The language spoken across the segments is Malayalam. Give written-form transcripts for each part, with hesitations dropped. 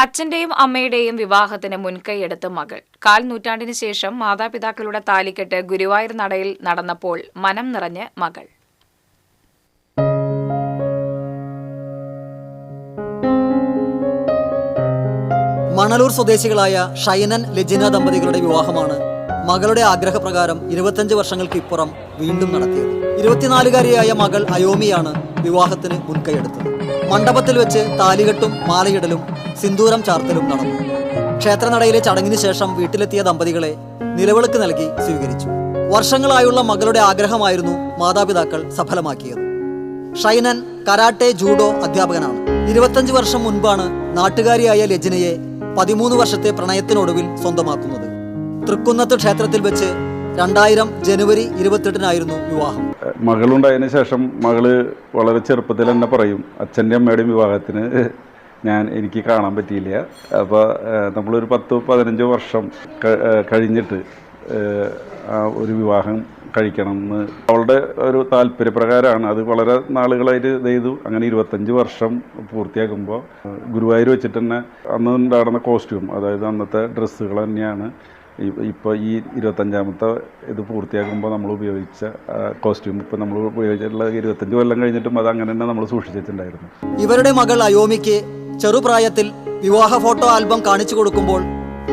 അച്ഛന്റെയും അമ്മയുടെയും വിവാഹത്തിന് മുൻകൈയെടുത്ത് മകൾ. കാൽ നൂറ്റാണ്ടിന് ശേഷം മാതാപിതാക്കളുടെ താലികെട്ട് ഗുരുവായൂർ നടയിൽ നടന്നപ്പോൾ മനം നിറഞ്ഞ് മകൾ. മണലൂർ സ്വദേശികളായ ഷൈനൻ ലജിന ദമ്പതികളുടെ വിവാഹമാണ് മകളുടെ ആഗ്രഹപ്രകാരം 25 വർഷങ്ങൾക്ക് ഇപ്പുറം വീണ്ടും നടത്തിയത്. 24-കാരിയായ മകൾ അയോമിയാണ് വിവാഹത്തിന് മുൻകൈയെടുത്തത്. മണ്ഡപത്തിൽ വെച്ച് താലികെട്ടും മാലയിടലും സിന്ദൂരം ചാർത്തലും നടന്നു. ക്ഷേത്രനടയിലെ ചടങ്ങിന് ശേഷം വീട്ടിലെത്തിയ ദമ്പതികളെ നിലവിളക്ക് നൽകി സ്വീകരിച്ചു. വർഷങ്ങളായുള്ള മകളുടെ ആഗ്രഹമായിരുന്നു മാതാപിതാക്കൾ സഫലമാക്കിയത്. ഷൈനൻ കരാട്ടെ ജൂഡോ അധ്യാപകനാണ്. 25 വർഷം മുൻപാണ് നാട്ടുകാരിയായ ലജിനയെ 13 വർഷത്തെ പ്രണയത്തിനൊടുവിൽ സ്വന്തമാക്കുന്നത്. തൃക്കുന്നത്ത് ക്ഷേത്രത്തിൽ വെച്ച് 2000 ജനുവരി 28-നായിരുന്നു വിവാഹം. മകളുണ്ടായതിനു ശേഷം മകള് വളരെ ചെറുപ്പത്തിൽ തന്നെ പറയും, അച്ഛൻ്റെ അമ്മയുടെയും വിവാഹത്തിന് എനിക്ക് കാണാൻ പറ്റിയില്ല. അപ്പോൾ നമ്മളൊരു 10-15 വർഷം കഴിഞ്ഞിട്ട് ഒരു വിവാഹം കഴിക്കണം എന്ന് അവളുടെ ഒരു താല്പര്യപ്രകാരമാണ്. അത് വളരെ നാളുകളായിട്ട് ചെയ്തു. അങ്ങനെ 25 വർഷം പൂർത്തിയാക്കുമ്പോൾ ഗുരുവായൂർ വെച്ചിട്ട് തന്നെ അന്ന് ഉണ്ടാകുന്ന കോസ്റ്റ്യൂം, അതായത് അന്നത്തെ ഡ്രസ്സുകൾ തന്നെയാണ് ഇപ്പോൾ ഈ 25ാമത്തെ ഇത് പൂർത്തിയാക്കുമ്പോൾ നമ്മൾ ഉപയോഗിച്ച കോസ്റ്റ്യൂം. ഇപ്പോൾ നമ്മൾ ഉപയോഗിച്ചിട്ടുള്ള 25 കൊല്ലം കഴിഞ്ഞിട്ടും അത് അങ്ങനെ തന്നെ നമ്മൾ സൂക്ഷിച്ചിട്ടുണ്ടായിരുന്നു. ഇവരുടെ മകൾ അയോമിക്ക് ചെറുപ്രായത്തിൽ വിവാഹ ഫോട്ടോ ആൽബം കാണിച്ചു കൊടുക്കുമ്പോൾ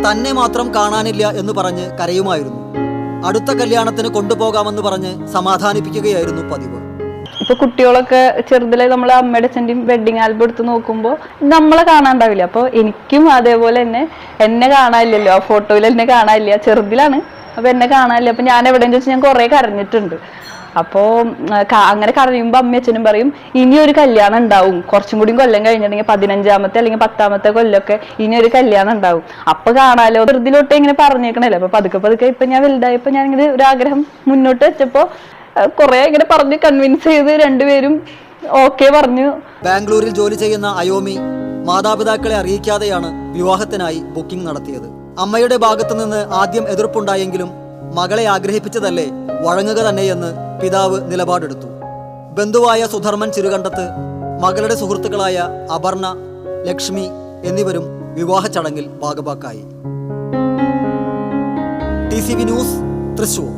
തന്നെ മാത്രം കാണാനില്ല എന്ന് പറഞ്ഞ് കരയുമായിരുന്നു. അടുത്ത കല്യാണത്തിന് കൊണ്ടുപോകാമെന്ന് പറഞ്ഞ് സമാധാനിപ്പിക്കുകയായിരുന്നു പതിവ്. ഇപ്പൊ കുട്ടികളൊക്കെ ചെറുതിലെ നമ്മളെ അമ്മയുടെ അച്ഛൻ്റെയും വെഡിങ് ആൽബം എടുത്ത് നോക്കുമ്പോൾ നമ്മളെ കാണാണ്ടാവില്ല. അപ്പോൾ എനിക്കും അതേപോലെ തന്നെ എന്നെ കാണാനില്ലല്ലോ, ആ ഫോട്ടോയിൽ എന്നെ കാണാനില്ല. ചെറുതിലാണ്, അപ്പൊ എന്നെ കാണാനില്ല. അപ്പൊ ഞാൻ എവിടെയെന്ന് വെച്ചാൽ ഞാൻ കുറെ കരഞ്ഞിട്ടുണ്ട്. അപ്പോൾ അങ്ങനെ കരയുമ്പോൾ അമ്മയും അച്ഛനും പറയും, ഇനി ഒരു കല്യാണം ഉണ്ടാവും, കുറച്ചും കൂടി കൊല്ലം കഴിഞ്ഞിട്ടുണ്ടെങ്കിൽ 15ാമത്തെ അല്ലെങ്കിൽ 10ാമത്തെ കൊല്ലമൊക്കെ ഇനി ഒരു കല്യാണം ഉണ്ടാവും, അപ്പൊ കാണാലോ. ചെറുതിലോട്ട് ഇങ്ങനെ പറഞ്ഞേക്കണല്ലോ. അപ്പൊ പതുക്കെ ഇപ്പൊ ഞാൻ വലുതായപ്പോ ഞാൻ ഇങ്ങനെ ഒരു ആഗ്രഹം മുന്നോട്ട് വെച്ചപ്പോ കുറെ ഇങ്ങനെ പറഞ്ഞ് കൺവിൻസ് ചെയ്ത് രണ്ടുപേരും ഓക്കെ പറഞ്ഞു. ബാംഗ്ലൂരിൽ ജോലി ചെയ്യുന്ന അയോമി മാതാപിതാക്കളെ അറിയിക്കാതെയാണ് വിവാഹത്തിനായി ബുക്കിംഗ് നടത്തിയത്. അമ്മയുടെ ഭാഗത്തു നിന്ന് ആദ്യം എതിർപ്പുണ്ടായെങ്കിലും മകളെ ആഗ്രഹിപ്പിച്ചതല്ലേ, വഴങ്ങുക തന്നെയെന്ന് പിതാവ് നിലപാടെടുത്തു. ബന്ധുവായ സുധർമ്മൻ ചിരുകണ്ടത്ത്, മകളുടെ സുഹൃത്തുക്കളായ അപർണ, ലക്ഷ്മി എന്നിവരും വിവാഹ ചടങ്ങിൽ ഭാഗഭാക്കായി. TCV news, Thrissur.